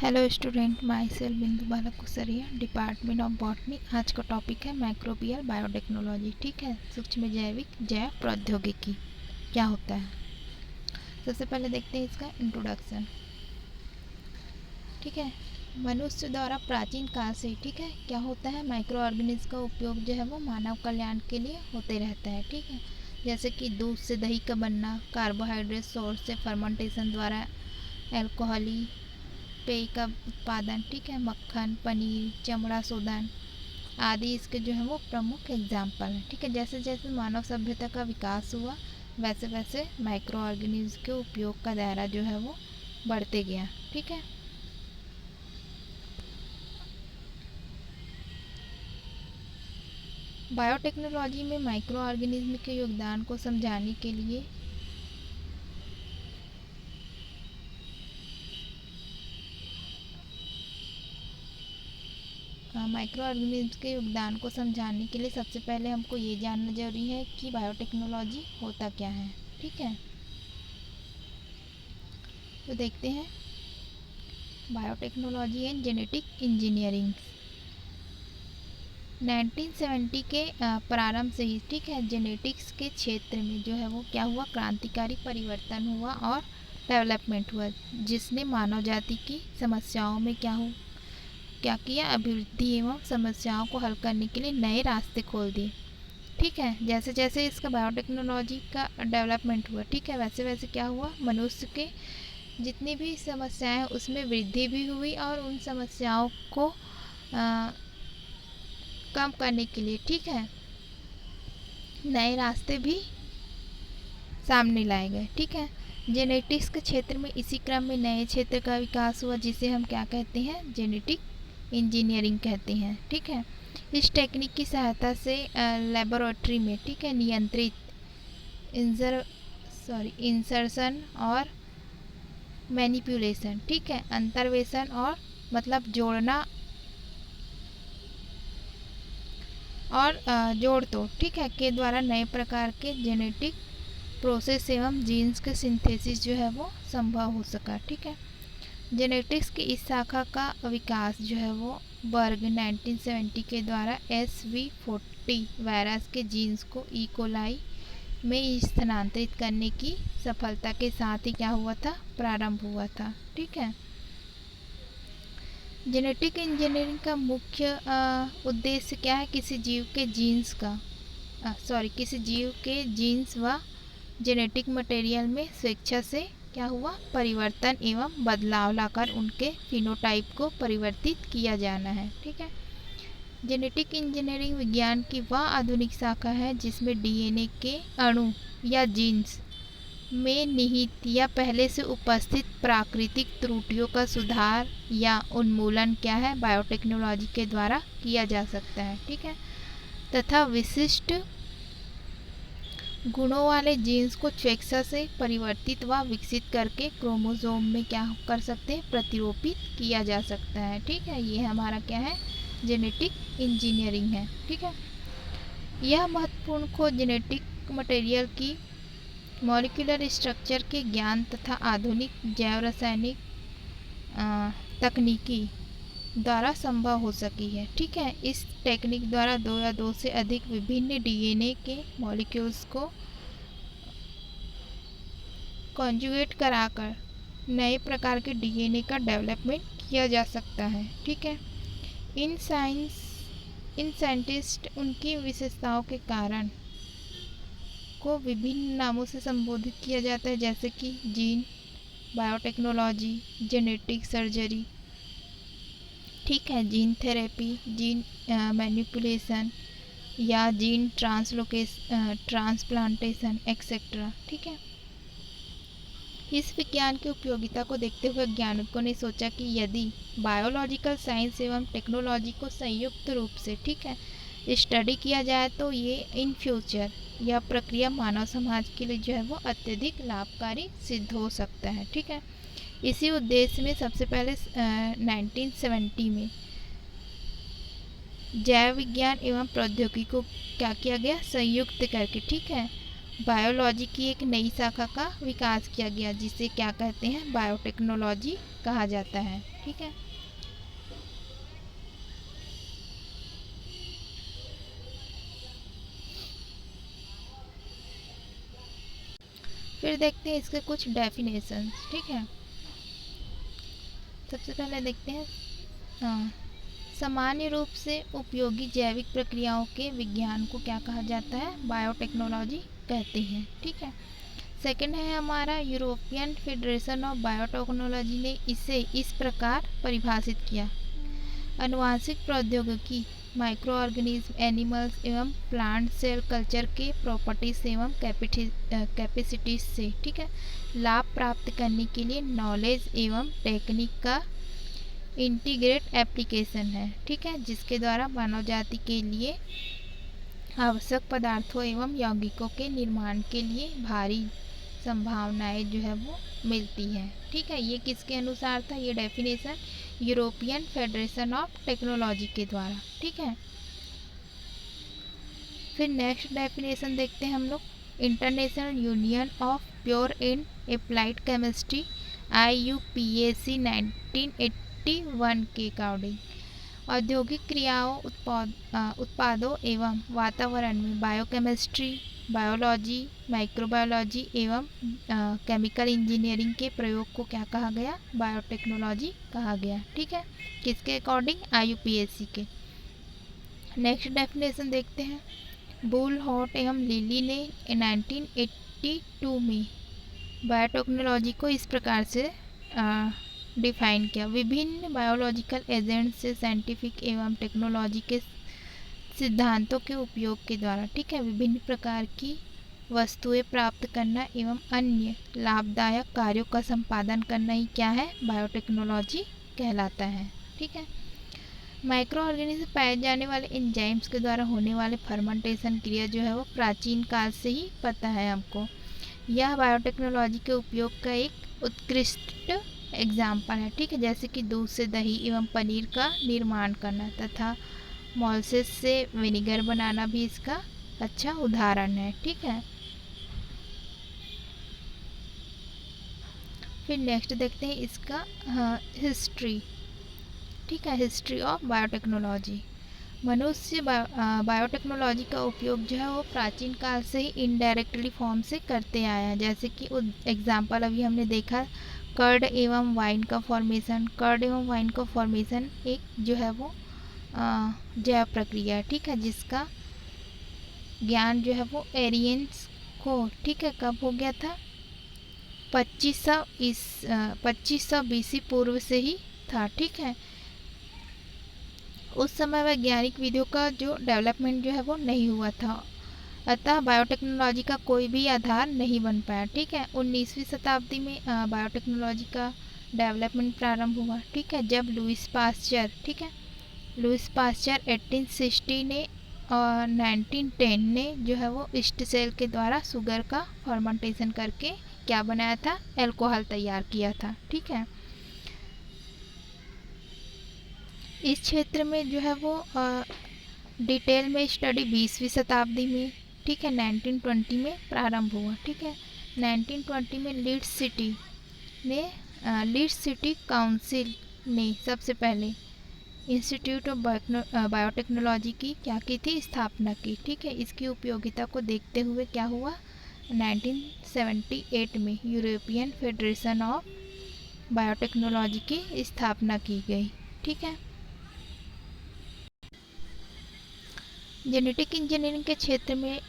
Hello student, my self बिंदु बाला कुसरिया, department of botany. आज का टॉपिक है माइक्रोबियल बायोटेक्नोलॉजी। ठीक है, सूक्ष्म जैविक जैव प्रौद्योगिकी क्या होता है। सबसे पहले देखते हैं इसका इंट्रोडक्शन। ठीक है, मनुष्य द्वारा प्राचीन काल से ठीक है क्या होता है, माइक्रो ऑर्गेनिज्म का उपयोग जो है वो मानव कल्याण के लिए होते रहता है। ठीक है, जैसे कि दूध से दही का बनना, कार्बोहाइड्रेट सोर्स से फर्मेंटेशन द्वारा एल्कोहली पेय का उत्पादन, ठीक है, मक्खन, पनीर, चमड़ा शोधन आदि इसके जो है वो प्रमुख एग्जाम्पल हैं। ठीक है, जैसे जैसे मानव सभ्यता का विकास हुआ वैसे वैसे माइक्रो ऑर्गेनिज्म के उपयोग का दायरा जो है वो बढ़ते गया। ठीक है, बायोटेक्नोलॉजी में माइक्रो ऑर्गेनिज्म के योगदान को समझाने के लिए माइक्रो ऑर्गेनिज्म के योगदान को समझाने के लिए सबसे पहले हमको ये जानना जरूरी है कि बायोटेक्नोलॉजी होता क्या है। ठीक है, तो देखते हैं बायोटेक्नोलॉजी एंड जेनेटिक इंजीनियरिंग। 1970 के प्रारंभ से ही ठीक है जेनेटिक्स के क्षेत्र में जो है वो क्या हुआ, क्रांतिकारी परिवर्तन हुआ और डेवलपमेंट हुआ, जिसने मानव जाति की समस्याओं में क्या किया, अभिवृद्धि एवं समस्याओं को हल करने के लिए नए रास्ते खोल दिए। ठीक है, जैसे जैसे इसका बायोटेक्नोलॉजी का डेवलपमेंट हुआ ठीक है वैसे वैसे क्या हुआ, मनुष्य के जितनी भी समस्याएं उसमें वृद्धि भी हुई और उन समस्याओं को कम करने के लिए ठीक है नए रास्ते भी सामने लाए गए। ठीक है, जेनेटिक्स के क्षेत्र में इसी क्रम में नए क्षेत्र का विकास हुआ जिसे हम क्या कहते हैं, जेनेटिक इंजीनियरिंग कहते हैं। ठीक है, इस टेक्निक की सहायता से लेबोरेटरी में ठीक है नियंत्रित इंसर्शन और मैनिपुलेशन ठीक है अंतर्वेशन और मतलब जोड़ना और जोड़ तोड़ ठीक है के द्वारा नए प्रकार के जेनेटिक प्रोसेस एवं जीन्स के सिंथेसिस जो है वो संभव हो सका। ठीक है, जेनेटिक्स की इस शाखा का विकास जो है वो बर्ग 1970 के द्वारा SV40 वायरस के जीन्स को ई कोलाई में स्थानांतरित करने की सफलता के साथ ही क्या हुआ था, प्रारंभ हुआ था। ठीक है, जेनेटिक इंजीनियरिंग का मुख्य उद्देश्य क्या है, किसी जीव के जीन्स व जेनेटिक मटेरियल में स्वेच्छा से क्या हुआ, परिवर्तन एवं बदलाव लाकर उनके फिनोटाइप को परिवर्तित किया जाना है। ठीक है, जेनेटिक इंजीनियरिंग विज्ञान की वह आधुनिक शाखा है जिसमें डीएनए के अणु या जीन्स में निहित या पहले से उपस्थित प्राकृतिक त्रुटियों का सुधार या उन्मूलन क्या है, बायोटेक्नोलॉजी के द्वारा किया जा सकता है। ठीक है, तथा विशिष्ट गुणों वाले जीन्स को स्वेच्छा से परिवर्तित व विकसित करके क्रोमोसोम में क्या कर सकते हैं, प्रतिरूपित किया जा सकता है। ठीक है, ये हमारा क्या है, जेनेटिक इंजीनियरिंग है। ठीक है, यह महत्वपूर्ण खोज जेनेटिक मटेरियल की मॉलिक्यूलर स्ट्रक्चर के ज्ञान तथा आधुनिक जैव रासायनिक तकनीकी द्वारा संभव हो सकी है। ठीक है, इस टेक्निक द्वारा दो या दो से अधिक विभिन्न डीएनए के मॉलिक्यूल्स को कॉन्जुगेट कराकर नए प्रकार के डीएनए का डेवलपमेंट किया जा सकता है। ठीक है, इन साइंटिस्ट उनकी विशेषताओं के कारण को विभिन्न नामों से संबोधित किया जाता है, जैसे कि जीन बायोटेक्नोलॉजी, जेनेटिक सर्जरी, ठीक है, जीन थेरेपी, जीन मैनिपुलेशन या जीन ट्रांसप्लांटेशन एक्सेट्रा। ठीक है, इस विज्ञान की उपयोगिता को देखते हुए वैज्ञानिकों ने सोचा कि यदि बायोलॉजिकल साइंस एवं टेक्नोलॉजी को संयुक्त रूप से ठीक है स्टडी किया जाए तो ये इन फ्यूचर यह प्रक्रिया मानव समाज के लिए जो है वो अत्यधिक लाभकारी सिद्ध हो सकता है। ठीक है, इसी उद्देश्य में सबसे पहले 1970 में जैव विज्ञान एवं प्रौद्योगिकी को क्या किया गया, संयुक्त करके ठीक है बायोलॉजी की एक नई शाखा का विकास किया गया, जिसे क्या कहते हैं, बायोटेक्नोलॉजी कहा जाता है। ठीक है, फिर देखते हैं इसके कुछ डेफिनेशंस। ठीक है, सबसे पहले देखते हैं, हाँ, सामान्य रूप से उपयोगी जैविक प्रक्रियाओं के विज्ञान को क्या कहा जाता है, बायोटेक्नोलॉजी कहते हैं। ठीक है, सेकंड है हमारा, यूरोपियन फेडरेशन ऑफ बायोटेक्नोलॉजी ने इसे इस प्रकार परिभाषित किया, आनुवांशिक प्रौद्योगिकी, माइक्रो ऑर्गेनिज्म, एनिमल्स एवं प्लांट सेल कल्चर के प्रॉपर्टीज एवं कैपेसिटीज से, ठीक है, लाभ प्राप्त करने के लिए नॉलेज एवं टेक्निक का इंटीग्रेट एप्लीकेशन है। ठीक है, जिसके द्वारा मानव जाति के लिए आवश्यक पदार्थों एवं यौगिकों के निर्माण के लिए भारी संभावनाएं जो है वो मिलती हैं। ठीक है, ये किसके अनुसार था, ये definition European federation of technology के द्वारा। ठीक है, फिर नेक्स्ट डेफिनेशन देखते हैं हम लोग, international union of pure and applied chemistry IUPAC 1981 के अकॉर्डिंग औद्योगिक क्रियाओं, उत्पादों एवं वातावरण में बायोकेमिस्ट्री, बायोलॉजी, माइक्रोबायोलॉजी एवं केमिकल इंजीनियरिंग के प्रयोग को क्या कहा गया, बायोटेक्नोलॉजी कहा गया। ठीक है, किसके अकॉर्डिंग, IUPAC के। नेक्स्ट डेफिनेशन देखते हैं, बुल हॉट एवं लिली ने 1982 में बायोटेक्नोलॉजी को इस प्रकार से डिफाइन किया, विभिन्न बायोलॉजिकल एजेंट से साइंटिफिक एवं टेक्नोलॉजी के सिद्धांतों के उपयोग के द्वारा, ठीक है, विभिन्न प्रकार की वस्तुएं प्राप्त करना एवं अन्य लाभदायक कार्यों का संपादन करना ही क्या है, बायोटेक्नोलॉजी कहलाता है। ठीक है, माइक्रो ऑर्गेनिज्म पाए जाने वाले एंजाइम्स के द्वारा होने वाले फर्मेंटेशन क्रिया जो है वो प्राचीन काल से ही पता है हमको। यह बायोटेक्नोलॉजी के उपयोग का एक उत्कृष्ट एग्जाम्पल है। ठीक है, जैसे कि दूध से दही एवं पनीर का निर्माण करना तथा मोलसेस से विनेगर बनाना भी इसका अच्छा उदाहरण है। ठीक है, फिर नेक्स्ट देखते हैं इसका हिस्ट्री। ठीक है, हिस्ट्री ऑफ बायोटेक्नोलॉजी। मनुष्य बायोटेक्नोलॉजी का उपयोग जो है वो प्राचीन काल से ही इनडायरेक्टली फॉर्म से करते आया है। जैसे कि एग्जाम्पल अभी हमने देखा, कर्ड एवं वाइन का फॉर्मेशन। कर्ड एवं वाइन का फॉर्मेशन एक जो है वो जैव प्रक्रिया है। ठीक है, जिसका ज्ञान जो है वो एरियंस को, ठीक है, कब हो गया था, 2500 BC पूर्व से ही था। ठीक है, उस समय वैज्ञानिक विधियों का जो डेवलपमेंट जो है वो नहीं हुआ था, अतः बायोटेक्नोलॉजी का कोई भी आधार नहीं बन पाया। ठीक है, 19वीं शताब्दी में बायोटेक्नोलॉजी का डेवलपमेंट प्रारंभ हुआ। ठीक है, जब लुइस पास्चर, ठीक है, लुइस पास्चर 1860 ने और 1910 ने जो है वो ईस्ट सेल के द्वारा शुगर का फर्मेंटेशन करके क्या बनाया था, अल्कोहल तैयार किया था। ठीक है, इस क्षेत्र में जो है वो डिटेल में स्टडी 20वीं शताब्दी में, ठीक है, 1920 में प्रारंभ हुआ। ठीक है, 1920 में लीड्स सिटी काउंसिल ने सबसे पहले इंस्टीट्यूट ऑफ बायोटेक्नोलॉजी की क्या की थी, स्थापना की। ठीक है, इसकी उपयोगिता को देखते हुए क्या हुआ, 1978 में यूरोपियन फेडरेशन ऑफ बायोटेक्नोलॉजी की स्थापना की गई। ठीक है, जेनेटिक इंजीनियरिंग के क्षेत्र में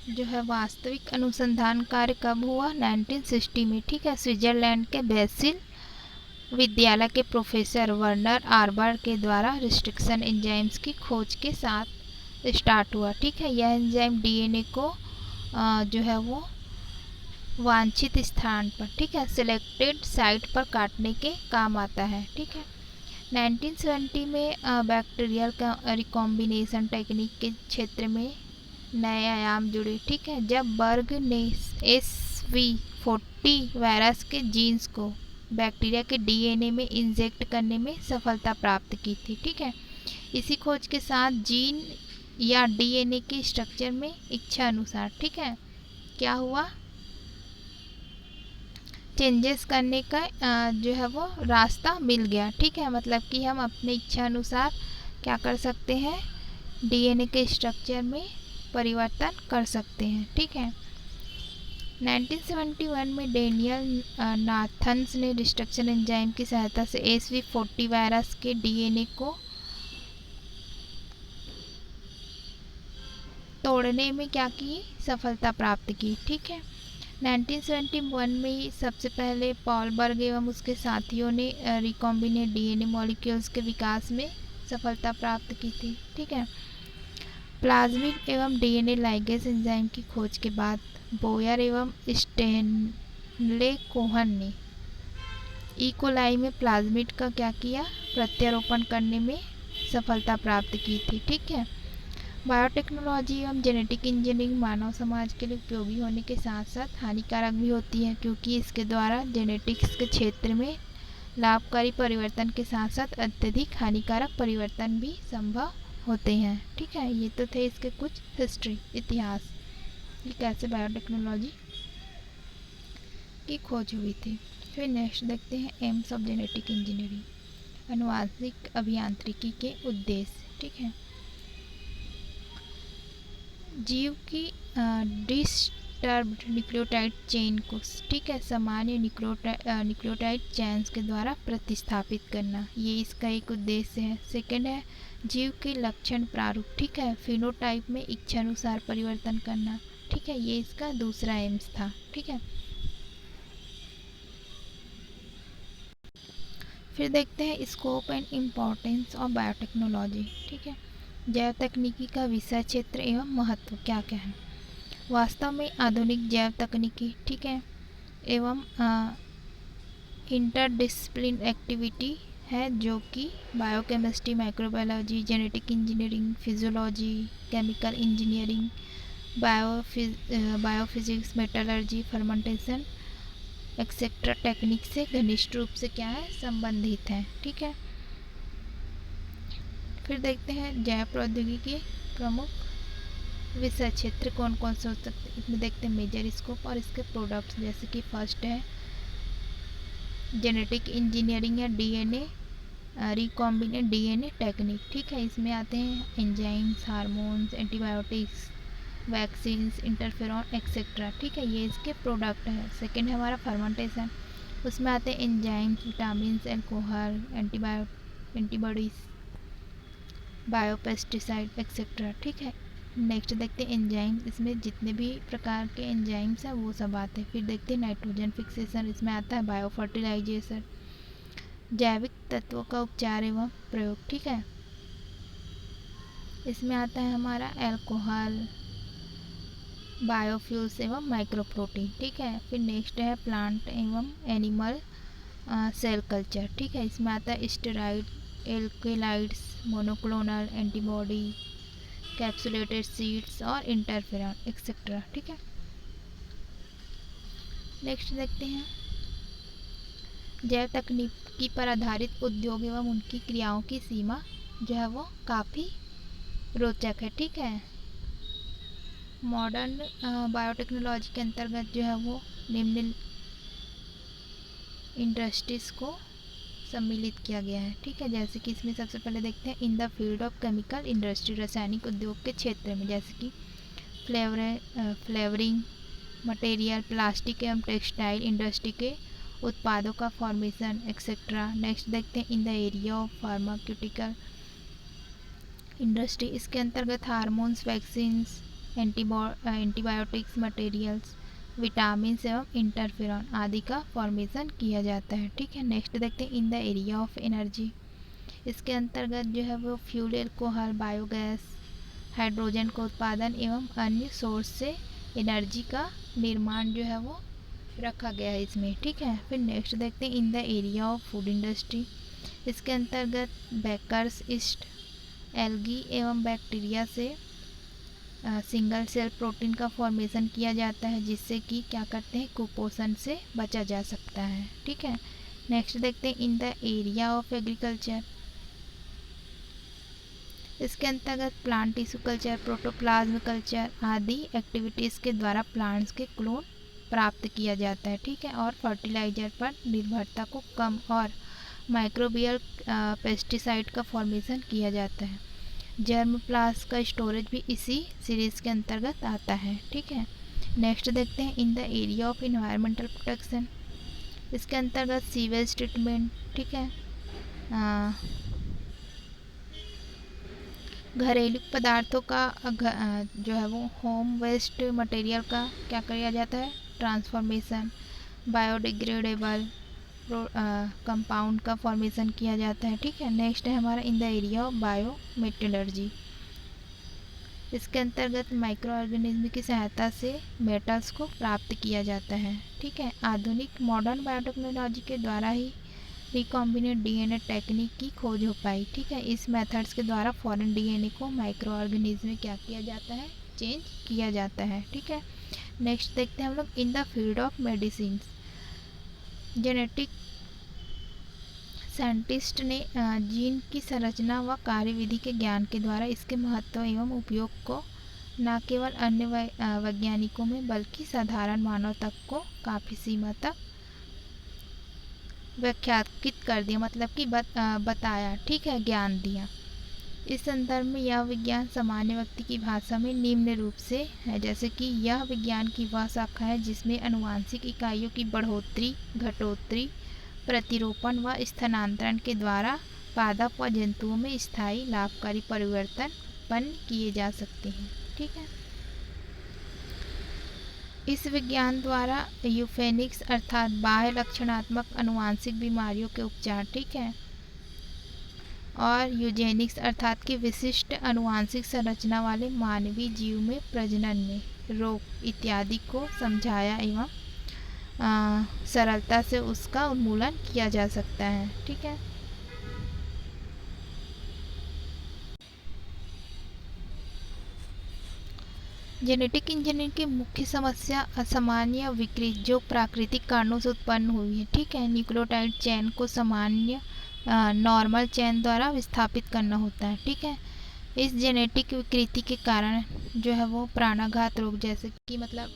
जो है वास्तविक अनुसंधान कार्य कब हुआ, 1960 में। ठीक है, स्विट्जरलैंड के बेसिल विद्यालय के प्रोफेसर वर्नर आर्बर के द्वारा रिस्ट्रिक्शन एंजाइम्स की खोज के साथ स्टार्ट हुआ। ठीक है, यह एंजाइम DNA को जो है वो वांछित स्थान पर, ठीक है, सिलेक्टेड साइट पर काटने के काम आता है। ठीक है, 1970 में बैक्टीरियल रिकॉम्बिनेशन टेक्निक के क्षेत्र में नए आयाम जुड़े। ठीक है, जब बर्ग ने SV40 वायरस के जीन्स को बैक्टीरिया के DNA में इंजेक्ट करने में सफलता प्राप्त की थी। ठीक है, इसी खोज के साथ जीन या DNA के स्ट्रक्चर में इच्छा अनुसार, ठीक है, क्या हुआ, चेंजेस करने का जो है वो रास्ता मिल गया। ठीक है, मतलब कि हम अपने इच्छा अनुसार क्या कर सकते हैं, डीएनए के स्ट्रक्चर में परिवर्तन कर सकते हैं। ठीक है, 1971 में डेनियल नाथन्स ने रिस्ट्रक्शन एंजाइम की सहायता से SV40 वायरस के डीएनए को तोड़ने में क्या की, सफलता प्राप्त की। ठीक है, 1971 में ही सबसे पहले पॉल बर्ग एवं उसके साथियों ने रिकॉम्बिनेट डीएनए मॉलिक्यूल्स के विकास में सफलता प्राप्त की थी। ठीक है, प्लाज्मिड एवं डीएनए लाइगेज एंजाइम की खोज के बाद बोयर एवं स्टेनले कोहन ने इकोलाई में प्लाज्मिड का क्या किया, प्रत्यारोपण करने में सफलता प्राप्त की थी। ठीक है, बायोटेक्नोलॉजी एवं जेनेटिक इंजीनियरिंग मानव समाज के लिए उपयोगी होने के साथ साथ हानिकारक भी होती है, क्योंकि इसके द्वारा जेनेटिक्स के क्षेत्र में लाभकारी परिवर्तन के साथ साथ अत्यधिक हानिकारक परिवर्तन भी संभव होते हैं। ठीक है, ये तो थे इसके कुछ हिस्ट्री, इतिहास, ये कैसे बायोटेक्नोलॉजी की खोज हुई थी। फिर नेक्स्ट देखते हैं एम्स ऑफ जेनेटिक इंजीनियरिंग, अनुवांशिक अभियांत्रिकी के उद्देश्य। ठीक है, जीव की डिस्टर्ब्ड न्यूक्लियोटाइड चेन को, ठीक है, सामान्य न्यूक्लियोटाइड चेन्स के द्वारा प्रतिस्थापित करना, ये इसका एक उद्देश्य है। सेकंड है जीव के लक्षण प्रारूप, ठीक है, फिनोटाइप में इच्छानुसार परिवर्तन करना। ठीक है, ये इसका दूसरा एम्स था। ठीक है, फिर देखते हैं scope and importance of biotechnology. ठीक है, जैव तकनीकी का विषय क्षेत्र एवं महत्व क्या क्या है। वास्तव में आधुनिक जैव तकनीकी, ठीक है, एवं इंटरडिसिप्लिन एक्टिविटी है, जो कि biochemistry, microbiology, genetic engineering, physiology, chemical engineering, biophysics, metallurgy, fermentation etcetera technique से घनिष्ठ रूप से क्या है, संबंधित है। ठीक है, फिर देखते हैं जैव प्रौद्योगिकी के प्रमुख विषय क्षेत्र कौन कौन से हो सकते हैं। इसमें देखते हैं मेजर स्कोप और इसके प्रोडक्ट्स, जैसे कि फर्स्ट है जेनेटिक इंजीनियरिंग या डीएनए रिकॉम्बिनेट डीएनए टेक्निक। ठीक है, इसमें आते हैं enzymes, hormones, antibiotics, vaccines, interferon etcetera. ठीक है, ये इसके प्रोडक्ट है। सेकेंड है हमारा फर्मेंटेशन, उसमें आते हैं enzymes, vitamin, alcohol, antibodies, biopesticide etcetera. ठीक है, नेक्स्ट देखते हैं एंजाइम्स, इसमें जितने भी प्रकार के एंजाइम्स हैं वो सब आते हैं। फिर देखते हैं नाइट्रोजन फिक्सेशन, इसमें आता है बायोफर्टिलाइजेशन, जैविक तत्वों का उपचार एवं प्रयोग। ठीक है, इसमें आता है हमारा एल्कोहल, बायोफ्यूल्स एवं माइक्रोप्रोटीन। ठीक है, फिर नेक्स्ट है प्लांट एवं एनिमल सेल कल्चर। ठीक है, इसमें आता है steroid, alkaloids, monoclonal antibody, capsulated seeds और इंटरफेरॉन एक्सेट्रा। ठीक है, नेक्स्ट देखते हैं जैव तकनीकी पर आधारित उद्योग एवं उनकी क्रियाओं की सीमा जो है वो काफ़ी रोचक है। ठीक है, मॉडर्न बायोटेक्नोलॉजी के अंतर्गत जो है वो निम्न इंडस्ट्रीज़ को सम्मिलित किया गया है। ठीक है, जैसे कि इसमें सबसे पहले देखते हैं in the field of chemical industry, रासायनिक उद्योग के क्षेत्र में, जैसे कि फ्लेवरिंग मटेरियल, प्लास्टिक एवं टेक्सटाइल इंडस्ट्री के उत्पादों का फॉर्मेशन एक्सेट्रा। नेक्स्ट देखते हैं in the area of pharmaceutical industry, इसके अंतर्गत hormones, vaccines, antibiotics materials, vitamin एवं इंटरफेरॉन आदि का फॉर्मेशन किया जाता है। ठीक है, नेक्स्ट देखते हैं in the area of energy, इसके अंतर्गत जो है वो फ्यूल, एल्कोहल, बायोगैस, हाइड्रोजन का उत्पादन एवं अन्य सोर्स से एनर्जी का निर्माण जो है वो रखा गया है इसमें। ठीक है, फिर नेक्स्ट देखते हैं in the area of food industry, इसके अंतर्गत बेकर्स ईस्ट, एल्गी एवं बैक्टीरिया से सिंगल सेल प्रोटीन का फॉर्मेशन किया जाता है, जिससे कि क्या करते हैं, कुपोषण से बचा जा सकता है। ठीक है, नेक्स्ट देखते हैं in the area of agriculture, इसके अंतर्गत plant tissue culture, protoplasm culture आदि एक्टिविटीज़ के द्वारा प्लांट्स के क्लोन प्राप्त किया जाता है, ठीक है। और फर्टिलाइजर पर निर्भरता को कम और माइक्रोबियल पेस्टिसाइड का फॉर्मेशन किया जाता है। जर्म प्लास्ट का स्टोरेज भी इसी सीरीज़ के अंतर्गत आता है, ठीक है। नेक्स्ट देखते हैं in the area of environmental protection. इसके अंतर्गत सीवेज ट्रीटमेंट, ठीक है, घरेलू पदार्थों का जो है वो होम वेस्ट मटेरियल का क्या किया जाता है, ट्रांसफॉर्मेशन, बायोडिग्रेडेबल कंपाउंड का फॉर्मेशन किया जाता है, ठीक है। नेक्स्ट है हमारा इन द एरिया ऑफ बायोमेटलर्जी। इसके अंतर्गत माइक्रो ऑर्गेनिज्म की सहायता से मेटल्स को प्राप्त किया जाता है, ठीक है। आधुनिक मॉडर्न बायोटेक्नोलॉजी के द्वारा ही रिकॉम्बिनेट डीएनए टेक्निक की खोज हो पाई, ठीक है। इस मेथड्स के द्वारा फॉरेन डीएनए को माइक्रो ऑर्गेनिज्म में क्या किया जाता है, चेंज किया जाता है, ठीक है। नेक्स्ट देखते हैं हम लोग in the field of medicine. Genetic scientist ने जीन की संरचना व कार्यविधि के ज्ञान के द्वारा इसके महत्व एवं उपयोग को न केवल अन्य वैज्ञानिकों में बल्कि साधारण मानव तक को काफ़ी सीमा तक व्याख्यात कर दिया, मतलब कि बताया, ठीक है, ज्ञान दिया। इस संदर्भ में यह विज्ञान सामान्य व्यक्ति की भाषा में निम्न रूप से है, जैसे कि यह विज्ञान की वह शाखा है जिसमें अनुवांशिक इकाइयों की बढ़ोतरी, घटोतरी, प्रतिरोपण व स्थानांतरण के द्वारा पादप व जंतुओं में स्थायी लाभकारी परिवर्तन उत्पन्न किए जा सकते हैं, ठीक है। इस विज्ञान द्वारा यूफेनिक्स अर्थात बाह्य लक्षणात्मक अनुवांशिक बीमारियों के उपचार, ठीक है, और यूजेनिक्स अर्थात कि विशिष्ट अनुवांशिक संरचना वाले मानवीय जीव में प्रजनन में रोग इत्यादि को समझाया एवं सरलता से उसका उन्मूलन किया जा सकता है, ठीक है। जेनेटिक इंजीनियरिंग की मुख्य समस्या असामान्य विकृति जो प्राकृतिक कारणों से उत्पन्न हुई है, ठीक है। न्यूक्लियोटाइड चेन को सामान्य नॉर्मल चेन द्वारा विस्थापित करना होता है, ठीक है। इस जेनेटिक विकृति के कारण जो है वो प्राणाघात रोग, जैसे कि मतलब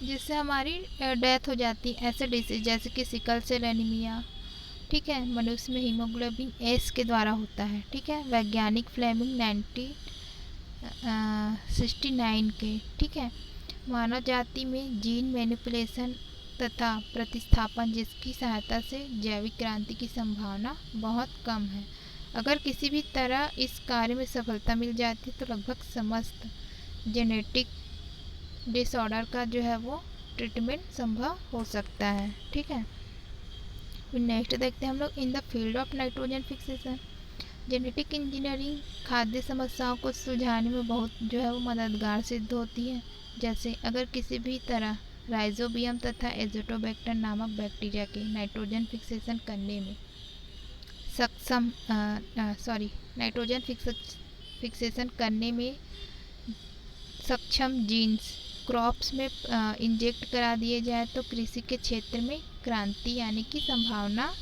जिससे हमारी डेथ हो जाती है, ऐसे डिसीज जैसे कि सिकल सेल एनीमिया, ठीक है, मनुष्य में हीमोग्लोबिन एस के द्वारा होता है, ठीक है। वैज्ञानिक फ्लेमिंग 1969 के, ठीक है। मानव जाति में जीन मैनिपुलेशन तथा प्रतिस्थापन जिसकी सहायता से जैविक क्रांति की संभावना बहुत कम है। अगर किसी भी तरह इस कार्य में सफलता मिल जाती तो लगभग समस्त जेनेटिक डिसऑर्डर का जो है वो ट्रीटमेंट संभव हो सकता है, ठीक है। फिर नेक्स्ट देखते हैं हम लोग in the field of nitrogen fixation. Genetic engineering खाद्य समस्याओं को सुलझाने में बहुत जो है वो मददगार सिद्ध होती है। जैसे अगर किसी भी तरह राइजोबियम तथा एजोटोबैक्टर नामक बैक्टीरिया के नाइट्रोजन फिक्सेशन करने में फिक्सेशन करने में सक्षम जीन्स क्रॉप्स में इंजेक्ट करा दिए जाए तो कृषि के क्षेत्र में क्रांति आने की संभावना